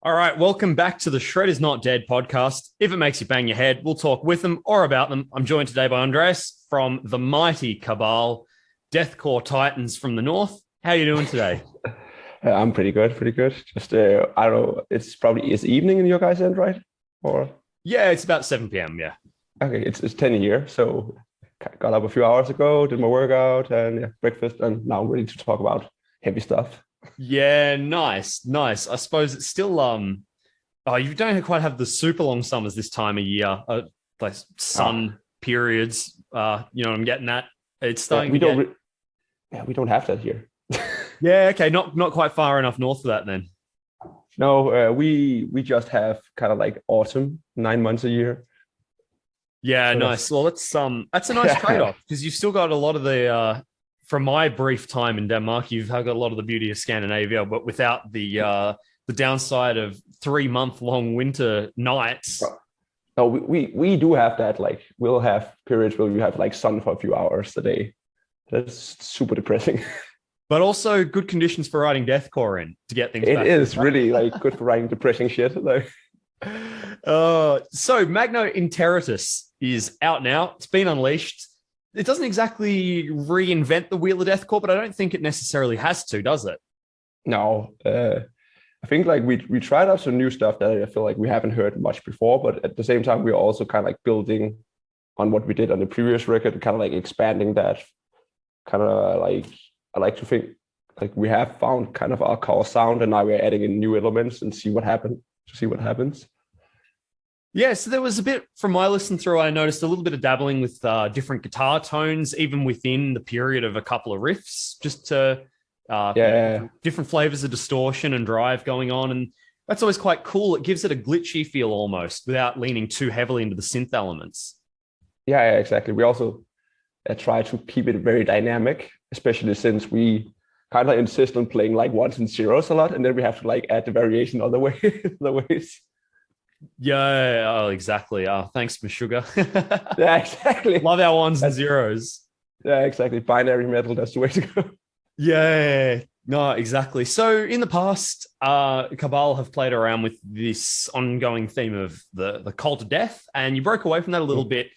All right, welcome back to the Shred is Not Dead podcast. If it makes you bang your head, we'll talk with them or about them. I'm joined today by Andreas from the mighty Cabal, Deathcore Titans from the north. How are you doing today? I'm pretty good, pretty good. Just I don't know. It's evening in your guys' end, right? Or Yeah, it's about 7 p.m. Yeah. okay, it's 10 here. So got up a few hours ago, did my workout and breakfast, and now I'm ready to talk about heavy stuff. Yeah, nice, nice. I suppose it's still oh, you don't quite have the super long summers this time of year. Like Ah, sun periods. You know what I'm getting at? It's yeah, starting to get we don't have that here. yeah, okay, not quite far enough north for that then. No, we just have kind of like autumn, 9 months a year. Yeah, So nice. that's Well, that's a nice yeah, trade-off because you've still got a lot of the from my brief time in Denmark, you've got a lot of the beauty of Scandinavia, but without the downside of 3 month long winter nights. no, we do have that. Like we'll have periods where you have like sun for a few hours a day. That's super depressing. But also good conditions for riding deathcore in to get things It back. is really like good for writing depressing shit. Like, So Magno Interitus is out now. It's been unleashed. It doesn't exactly reinvent the wheel of deathcore, but I don't think it necessarily has to, does it? no, I think like we tried out some new stuff that I feel like we haven't heard much before, but at the same time we're also kind of like building on what we did on the previous record, kind of like expanding that. Kind of like I like to think like we have found kind of our core sound, and now we're adding in new elements and see what happens. To see what happens. Yeah, so there was a bit from my listen through. I noticed a little bit of dabbling with different guitar tones, even within the period of a couple of riffs, just to Yeah, different flavors of distortion and drive going on, and that's always quite cool. It gives it a glitchy feel almost, without leaning too heavily into the synth elements. yeah, exactly. We also try to keep it very dynamic, especially since we kind of insist on playing like ones and zeros a lot, and then we have to like add the variation other way, other ways. Yeah, oh, exactly. Thanks, Miss Sugar. Yeah, exactly. Love our ones and That's zeros. yeah, exactly. Binary metal. That's the way to go. Yeah, no, exactly. So in the past, Cabal have played around with this ongoing theme of the cult of death, and you broke away from that a little bit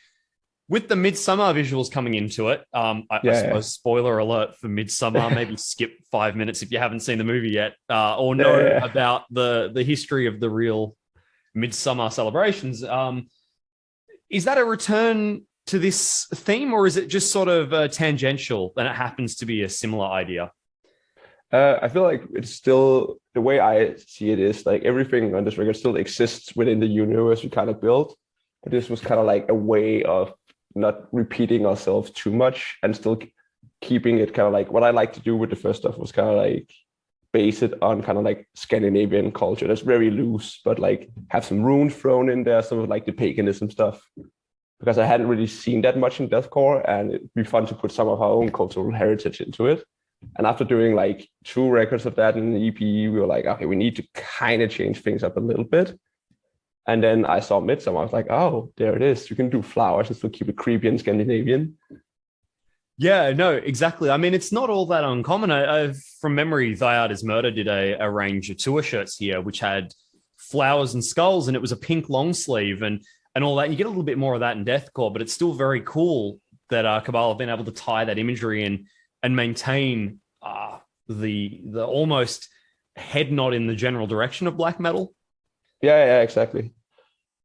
with the Midsummer visuals coming into it. I Yeah, suppose spoiler alert for Midsummer. Maybe skip 5 minutes if you haven't seen the movie yet, or yeah, know yeah. about the history of the real Midsummer celebrations. Is that a return to this theme, or is it just sort of tangential and it happens to be a similar idea? I feel like it's still the way I see it is like everything on this record still exists within the universe we kind of built, but this was kind of like a way of not repeating ourselves too much and still keeping it kind of like what I like to do with the first stuff was kind of like base it on kind of like Scandinavian culture. That's very loose, but like have some runes thrown in there, some of like the paganism stuff. Because I hadn't really seen that much in deathcore, and it'd be fun to put some of our own cultural heritage into it. And after doing like 2 records of that in the EP, we were like, okay, we need to kind of change things up a little bit. And then I saw Midsummer. I was like, oh, there it is. You can do flowers and still keep it creepy and Scandinavian. Yeah, no, exactly. I mean, it's not all that uncommon. From memory, Thy Art Is Murder did a range of tour shirts here, which had flowers and skulls, and it was a pink long sleeve and all that. You get a little bit more of that in deathcore, but it's still very cool that Cabal have been able to tie that imagery in and maintain the almost head nod in the general direction of black metal. Yeah, yeah, exactly.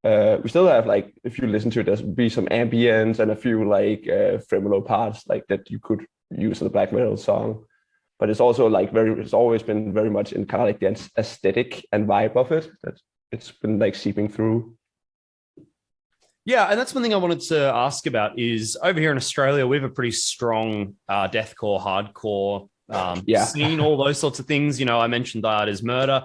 We still have like if you listen to it, there's be some ambience and a few like tremolo parts like that you could use in a black metal song. But it's also like it's always been very much in kind of like the aesthetic and vibe of it that it's been like seeping through. Yeah, and that's one thing I wanted to ask about is over here in Australia, we have a pretty strong deathcore, hardcore Yeah, scene, all those sorts of things. You know, I mentioned Art is Murder.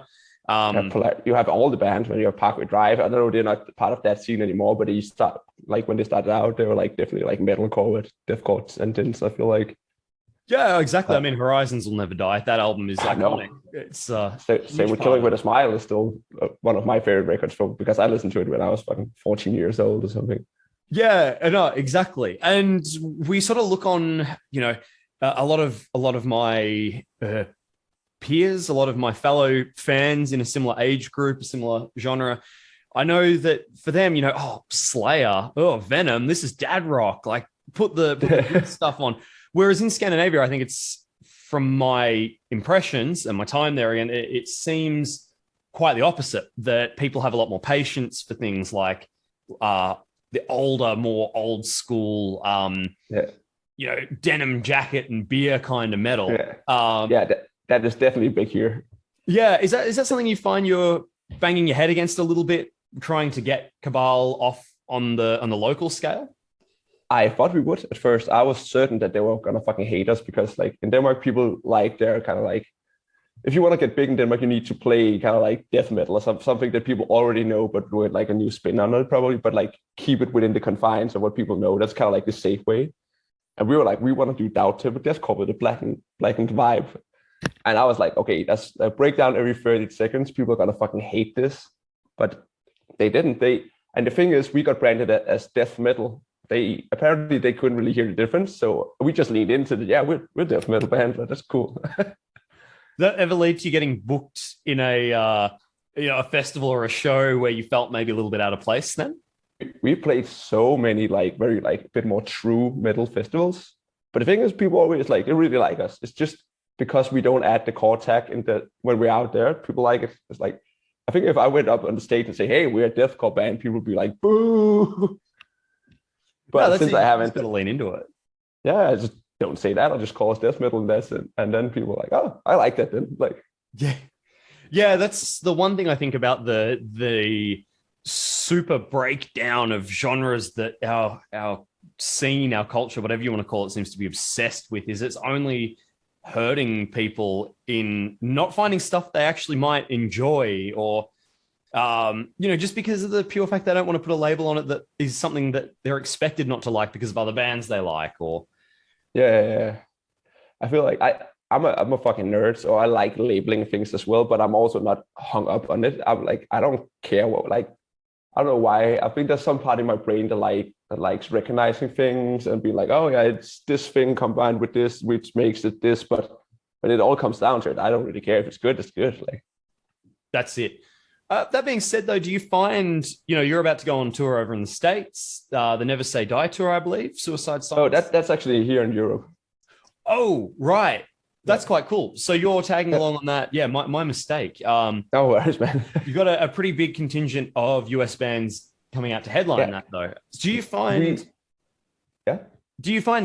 Um, you have all the bands when you have Parkway Drive. I don't know they're not part of that scene anymore, but they start like when they started out, they were like definitely like metalcore with deathcore and things. I feel like yeah, exactly. I uh, mean, Horizons will never die. That album is I iconic. know. It's a Same huge with part Killing of with it. a Smile is still one of my favorite records from because I listened to it when I was fucking 14 years old or something. Yeah, no, exactly. And we sort of look on, you know, a lot of my peers, a lot of my fellow fans in a similar age group, a similar genre, I know that for them, Slayer, Venom, this is dad rock. Like put the good stuff on. Whereas in Scandinavia, I think it's from my impressions and my time there, again, it seems quite the opposite, that people have a lot more patience for things like the older, more old school, denim jacket and beer kind of metal. That is definitely big here. Yeah, is that something you find you're banging your head against a little bit, trying to get Cabal off on the local scale? I thought we would at first. I was certain that they were gonna fucking hate us because, like, in Denmark, people like they're kind of like, if you want to get big in Denmark, you need to play kind of like death metal or something that people already know, but with like a new spin on it, probably. But like keep it within the confines of what people know. That's kind of like the safe way. And we were like, we want to do Deathcore, but Deathcore with a blackened vibe. And I was like, okay, that's a breakdown every 30 seconds. People are gonna fucking hate this, but they didn't. And the thing is, we got branded as death metal. They couldn't really hear the difference, so we just leaned into we're death metal band, but that's cool. That ever lead to you getting booked in a festival or a show where you felt maybe a little bit out of place then? We played so many like very like a bit more true metal festivals, but the thing is, people always like they really like us. It's just because we don't add the core tag when we're out there, people like it. It's like, I think if I went up on the stage and say, hey, we're a deathcore band, people would be like, boo. But since I haven't, got to lean into it. Yeah, I just don't say that. I'll just call us death metal and that's it. And then people are like, oh, I like that then. Like, yeah, that's the one thing I think about the super breakdown of genres that our scene, our culture, whatever you want to call it, seems to be obsessed with, is it's only hurting people in not finding stuff they actually might enjoy, or just because of the pure fact they don't want to put a label on it that is something that they're expected not to like because of other bands they like. Or I feel like I'm a fucking nerd, so I like labeling things as well, but I'm also not hung up on it. I'm like, I don't care what, like, I don't know why. I think there's some part in my brain that likes recognizing things and be like, oh yeah, it's this thing combined with this, which makes it this. But when it all comes down to it, I don't really care if it's good. It's good. Like, that's it. That being said, though, do you find, you're about to go on tour over in the States, the Never Say Die tour, I believe, Suicide Silence? Oh, that's actually here in Europe. Oh, right. That's quite cool. So you're tagging along on that. Yeah, my mistake. No worries, man. You've got a pretty big contingent of US bands coming out to headline that, though. Do you find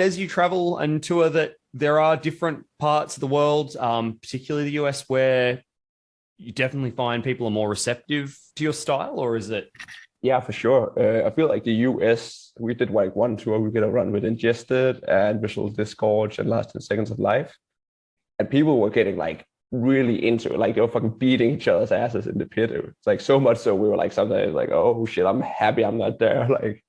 as you travel and tour that there are different parts of the world, particularly the US, where you definitely find people are more receptive to your style, or is it? Yeah, for sure. I feel like the US, we did like one tour, we did a run with Ingested and Visual Disgorge and Last 10 Seconds of Life. And people were getting like really into it. Like they were fucking beating each other's asses in the pit. It's like so much so we were like sometimes like, oh shit, I'm happy I'm not there. Like,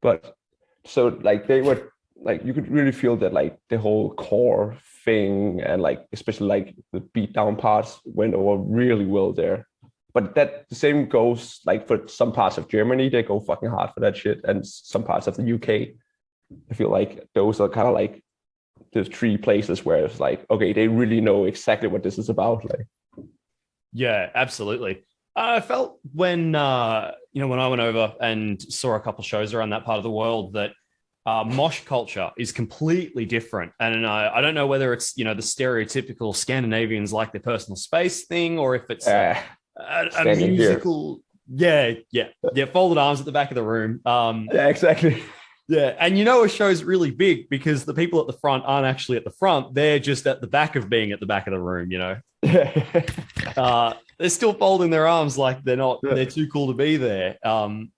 but so like they were like, you could really feel that like the whole core thing and like especially like the beat down parts went over really well there. But that the same goes like for some parts of Germany, they go fucking hard for that shit, and some parts of the UK. I feel like those are kind of like the three places where it's like, okay, they really know exactly what this is about. Like, yeah, absolutely. I felt when when I went over and saw a couple shows around that part of the world that mosh culture is completely different. And I don't know whether it's the stereotypical Scandinavians like their personal space thing, or if it's a musical folded arms at the back of the room. Yeah, exactly. Yeah, and a show's really big because the people at the front aren't actually at the front. They're just at the back of being at the back of the room, They're still folding their arms like they're too cool to be there. Do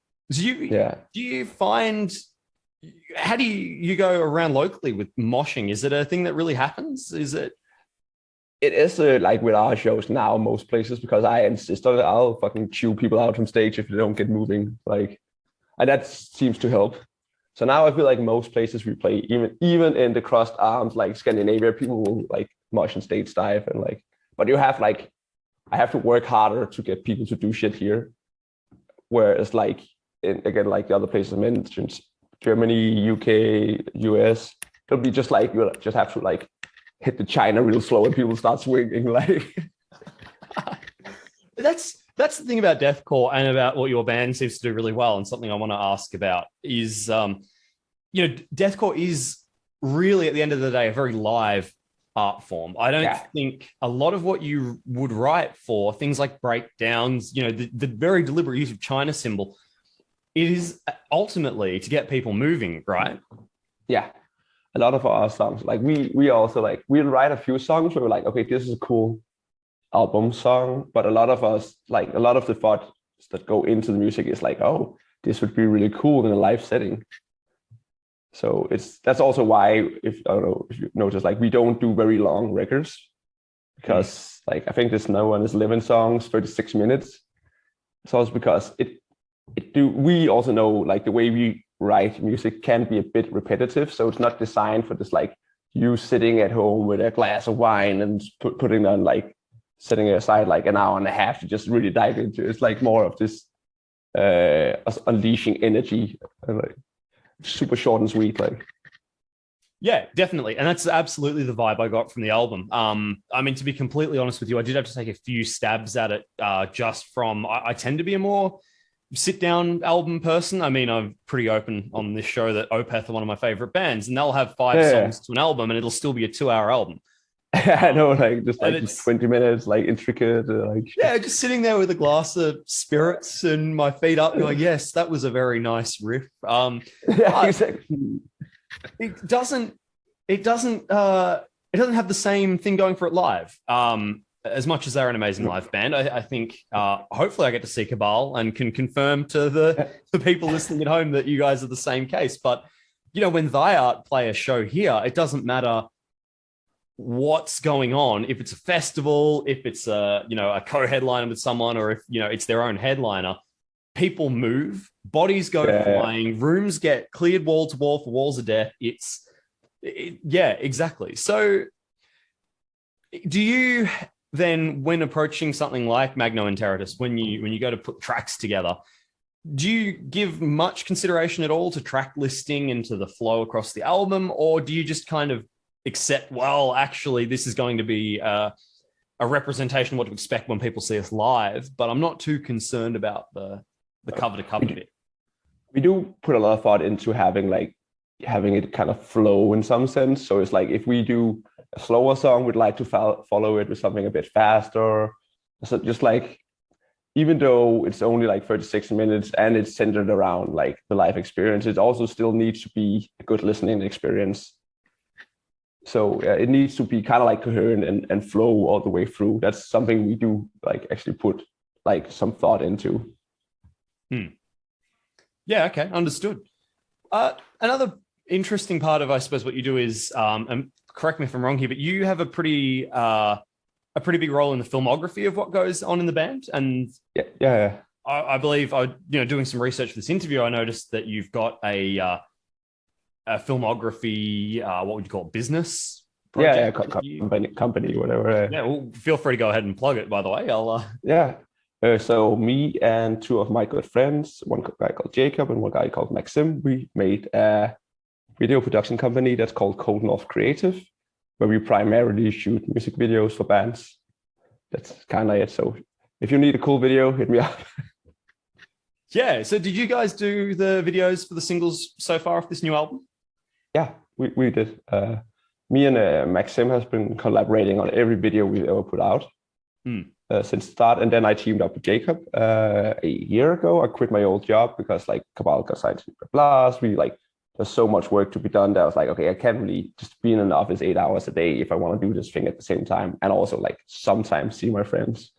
you find, how do you go around locally with moshing? Is it a thing that really happens? Is it? It is like with our shows now, most places, because I insist on it. I'll fucking chew people out from stage if they don't get moving. Like, and that seems to help. So now I feel like most places we play, even in the crossed arms, like Scandinavia, people will like mosh and stage dive and like, but you have like, I have to work harder to get people to do shit here. Whereas like, again, like the other places I mentioned, Germany, UK, US, it'll be just like, you just have to like hit the China real slow and people start swinging. Like that's the thing about deathcore and about what your band seems to do really well. And something I want to ask about is, deathcore is really, at the end of the day, a very live art form. I don't think a lot of what you would write for things like breakdowns, the very deliberate use of China cymbal, it is ultimately to get people moving, right? Yeah. A lot of our songs, like we also like, we'll write a few songs where we're like, okay, this is a cool album song, but a lot of us, like a lot of the thoughts that go into the music is like, oh, this would be really cool in a live setting. So that's also why, if I don't know if you notice, like we don't do very long records, because like I think this no one is 11 songs, 36 minutes. It's also because we also know like the way we write music can be a bit repetitive, so it's not designed for this like you sitting at home with a glass of wine and putting on like setting aside like an hour and a half to just really dive into it. It's like more of this unleashing energy, like super short and sweet. Like, yeah, definitely. And that's absolutely the vibe I got from the album. I mean, to be completely honest with you, I did have to take a few stabs at it just from, I tend to be a more sit down album person. I mean, I'm pretty open on this show that Opeth are one of my favorite bands, and they'll have 5 songs to an album and it'll still be a 2-hour album. I know, like just 20 minutes, like intricate, like just sitting there with a glass of spirits and my feet up, going, "Yes, that was a very nice riff." Exactly. It doesn't have the same thing going for it live. As much as they're an amazing live band, I think hopefully I get to see Cabal and can confirm to the people listening at home that you guys are the same case. But when Thy Art play a show here, it doesn't matter what's going on, if it's a festival, if it's a co-headliner with someone, or if it's their own headliner, people move, bodies go flying, rooms get cleared wall to wall for walls of death. Exactly. So do you then, when approaching something like Magno Interitus, when you go to put tracks together, do you give much consideration at all to track listing and to the flow across the album, or do you just kind of accept, well, actually, this is going to be a representation of what to expect when people see us live, but I'm not too concerned about the cover to cover bit? We do put a lot of thought into having it kind of flow in some sense. So it's like if we do a slower song, we'd like to follow it with something a bit faster. So just like, even though it's only like 36 minutes and it's centered around like the live experience, it also still needs to be a good listening experience. So it needs to be kind of like coherent and flow all the way through. That's something we do like actually put like some thought into. Yeah, okay, understood. Another interesting part of, I suppose, what you do is, and correct me if I'm wrong here, but you have a pretty big role in the filmography of what goes on in the band. And yeah. I believe, doing some research for this interview, I noticed that you've got a filmography, what would you call it, business project? Company, whatever. Yeah, well, feel free to go ahead and plug it, by the way. So me and 2 of my good friends, one guy called Jacob and one guy called Maxim, we made a video production company that's called Cold North Creative, where we primarily shoot music videos for bands. That's kind of it. So if you need a cool video, hit me up. Yeah, so did you guys do the videos for the singles so far of this new album? Yeah, we did. Me and Maxim has been collaborating on every video we've ever put out since the start. And then I teamed up with Jacob a year ago. I quit my old job because like Cabal got signed to Blast. There's so much work to be done that I was like, okay, I can't really just be in an office 8 hours a day if I want to do this thing at the same time. And also like sometimes see my friends.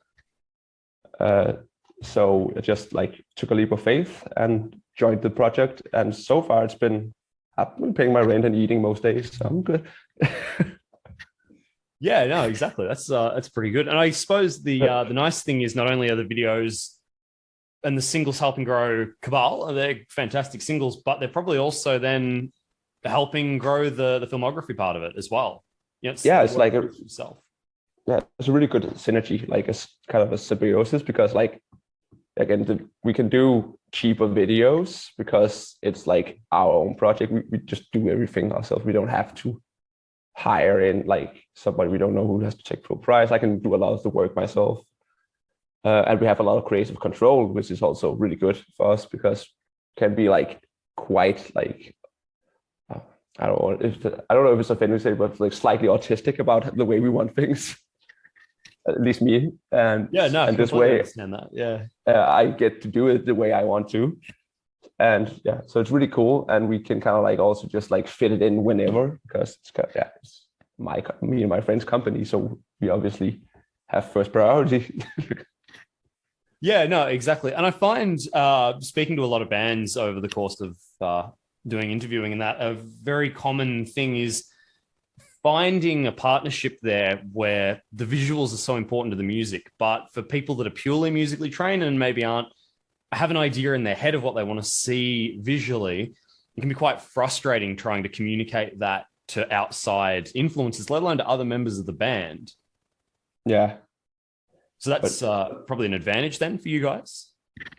So I just like took a leap of faith and joined the project. And so far I've been paying my rent and eating most days, so I'm good. Yeah, no, exactly. That's pretty good. And I suppose the nice thing is not only are the videos and the singles helping grow Cabal, they're fantastic singles, but they're probably also then helping grow the filmography part of it as well. It's like it's a really good synergy, like it's kind of a symbiosis, because like again, we can do cheaper videos because it's like our own project. We just do everything ourselves. We don't have to hire in like somebody we don't know who has to take full price. I can do a lot of the work myself. And we have a lot of creative control, which is also really good for us because it can be like quite like I don't know if it's offensive to say, but like slightly autistic about the way we want things. At least me. And Yeah, no, I and this completely way, understand that. Yeah. I get to do it the way I want to. And yeah, so it's really cool, and we can kind of like also just like fit it in whenever because it's kind of, yeah, it's me and my friend's company, so we obviously have first priority. Yeah, no, exactly. And I find speaking to a lot of bands over the course of doing interviewing and that, a very common thing is finding a partnership there where the visuals are so important to the music. But for people that are purely musically trained and maybe have an idea in their head of what they want to see visually, it can be quite frustrating trying to communicate that to outside influences, let alone to other members of the band. Yeah. So that's probably an advantage then for you guys.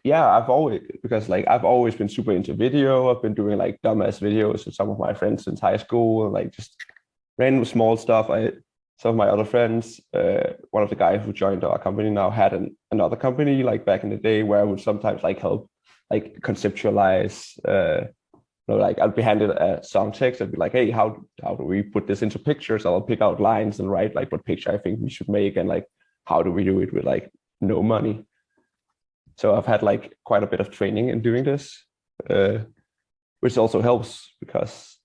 Yeah, I've always been super into video. I've been doing like dumbass videos with some of my friends since high school, and like just random small stuff. Some of my other friends, one of the guys who joined our company now had another company like back in the day where I would sometimes like help like conceptualize. Like I'd be handed a song text. I'd be like, hey, how do we put this into pictures? I'll pick out lines and write like what picture I think we should make, and like how do we do it with like no money. So I've had like quite a bit of training in doing this, which also helps because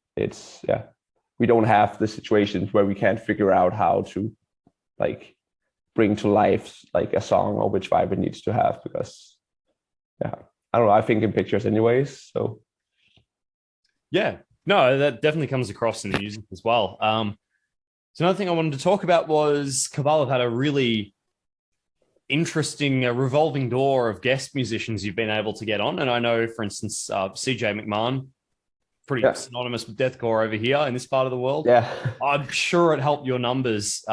we don't have the situations where we can't figure out how to like bring to life like a song or which vibe it needs to have because I don't know, I think in pictures anyways. So yeah, no, that definitely comes across in the music as well. So another thing I wanted to talk about was Cabal have had a really interesting revolving door of guest musicians you've been able to get on. And I know, for instance, CJ McMahon, pretty synonymous with deathcore over here in this part of the world. Yeah. I'm sure it helped your numbers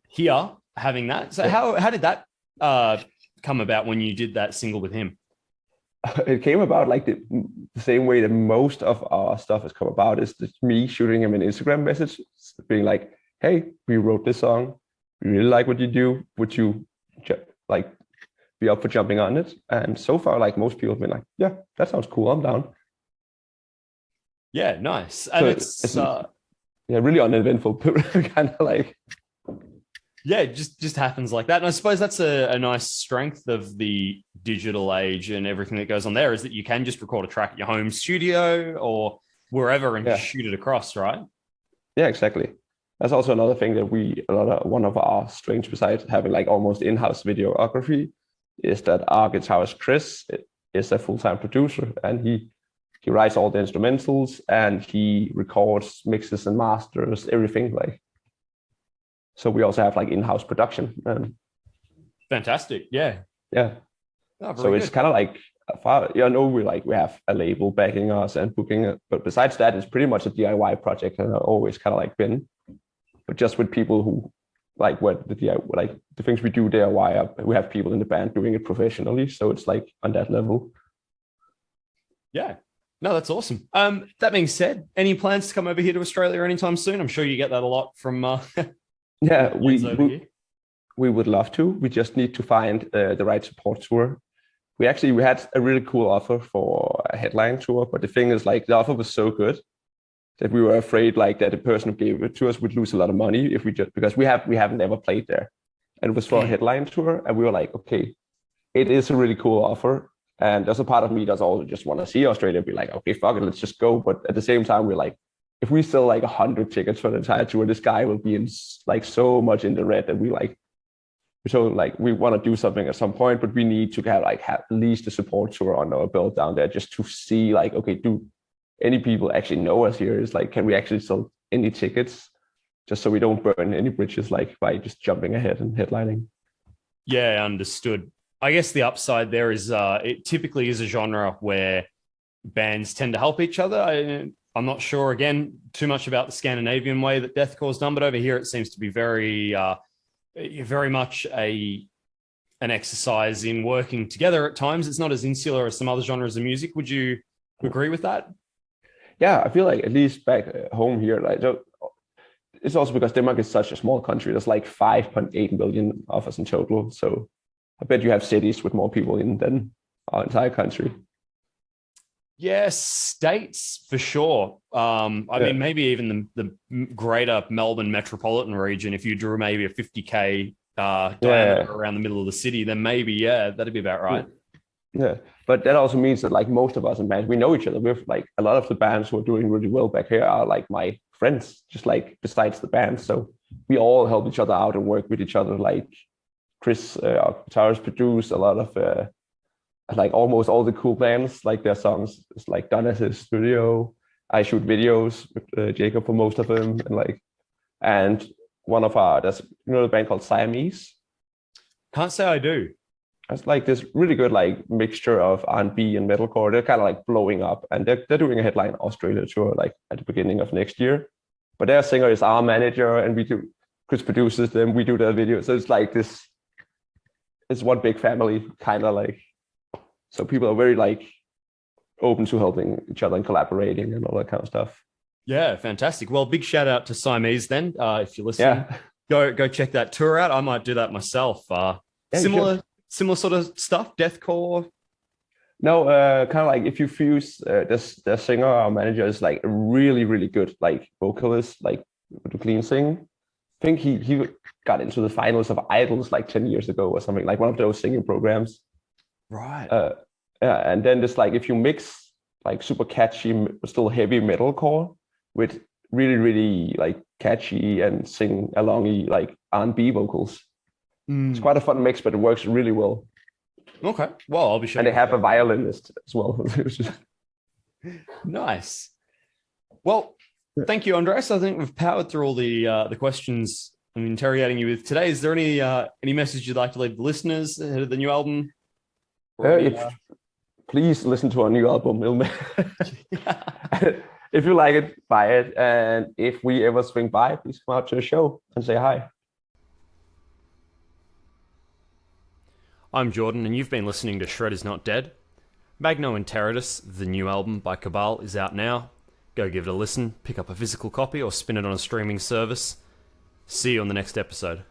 here having that. So how did that come about when you did that single with him? It came about like the same way that most of our stuff has come about is just me shooting him an Instagram message being like, hey, we wrote this song. We really like what you do. Would you like be up for jumping on it? And so far, like most people have been like, yeah, that sounds cool. I'm down. Yeah, nice. And so it's really uneventful, kind of like. Yeah, it just happens like that. And I suppose that's a nice strength of the digital age and everything that goes on there is that you can just record a track at your home studio or wherever and just shoot it across, right? Yeah, exactly. That's also another thing that one of our strengths besides having like almost in-house videography is that our guitarist Chris is a full-time producer, and he writes all the instrumentals and he records, mixes and masters everything like. So we also have like in-house production. Fantastic. Yeah. Yeah. Oh, so it's kind of like we have a label backing us and booking it, but besides that, it's pretty much a DIY project, and I've always kind of like been, but just with people who like what the DIY, like the things we do DIY, we have people in the band doing it professionally, so it's like on that level. Yeah. No, that's awesome. That being said, any plans to come over here to Australia anytime soon? I'm sure you get that a lot from. Yeah, we would love to. We just need to find the right support tour. We had a really cool offer for a headline tour, but the thing is, like, the offer was so good that we were afraid, like, that the person who gave it to us would lose a lot of money because we haven't ever played there, and it was for a headline tour, and we were like, okay, it is a really cool offer, and there's a part of me that's also just want to see Australia, be like, okay, fuck it, let's just go. But at the same time, we're like, if we sell like 100 tickets for the entire tour, this guy will be in like so much in the red that we want to do something at some point, but we need to have at least a support tour on our belt down there just to see like, okay, do any people actually know us here? Is like, can we actually sell any tickets just so we don't burn any bridges like by just jumping ahead and headlining? Yeah, understood. I guess the upside there is it typically is a genre where bands tend to help each other. I'm not sure, again, too much about the Scandinavian way that deathcore is done, but over here it seems to be very much an exercise in working together at times. It's not as insular as some other genres of music. Would you agree with that? Yeah, I feel like at least back home here, like it's also because Denmark is such a small country. There's like 5.8 million of us in total. So I bet you have cities with more people in than our entire country. Yes, states for sure. I mean, maybe even the greater Melbourne metropolitan region. If you drew maybe a 50K diameter around the middle of the city, then maybe that'd be about right. Yeah, but that also means that like most of us in bands, we know each other. We're like a lot of the bands who are doing really well back here are like my friends, just like besides the band. So we all help each other out and work with each other. Like Chris, our guitarist, produced a lot of like almost all the cool bands, like their songs. It's like done at his studio. I shoot videos with Jacob for most of them, and one of there's the band called Siamese. Can't say I do. It's like this really good like mixture of R&B and metalcore. They're kind of like blowing up, and they're doing a headline Australia tour like at the beginning of next year. But their singer is our manager, and Chris produces them. We do their videos, so it's like this. It's one big family, kind of like. So people are very like open to helping each other and collaborating and all that kind of stuff. Yeah, fantastic. Well, big shout out to Siamese then. If you're listening, go check that tour out. I might do that myself. Similar sort of stuff, deathcore. No, kind of like if you fuse the singer, our manager is like a really, really good like vocalist, like with the clean sing. I think he got into the finals of Idols like 10 years ago or something, like one of those singing programs. Right. Yeah, and then just like if you mix like super catchy, still heavy metalcore with really, really like catchy and sing alongy like R&B vocals. It's quite a fun mix, but it works really well. Okay. Well, I'll be sure. And they have a violinist as well. Nice. Well, thank you, Andreas. I think we've powered through all the questions I'm interrogating you with today. Is there any message you'd like to leave the listeners ahead of the new album? Please listen to our new album. If you like it, buy it. And if we ever swing by, please come out to the show and say hi. I'm Jordan, and you've been listening to Shred Is Not Dead. Magno Interitus, the new album by Cabal, is out now. Go give it a listen, pick up a physical copy, or spin it on a streaming service. See you on the next episode.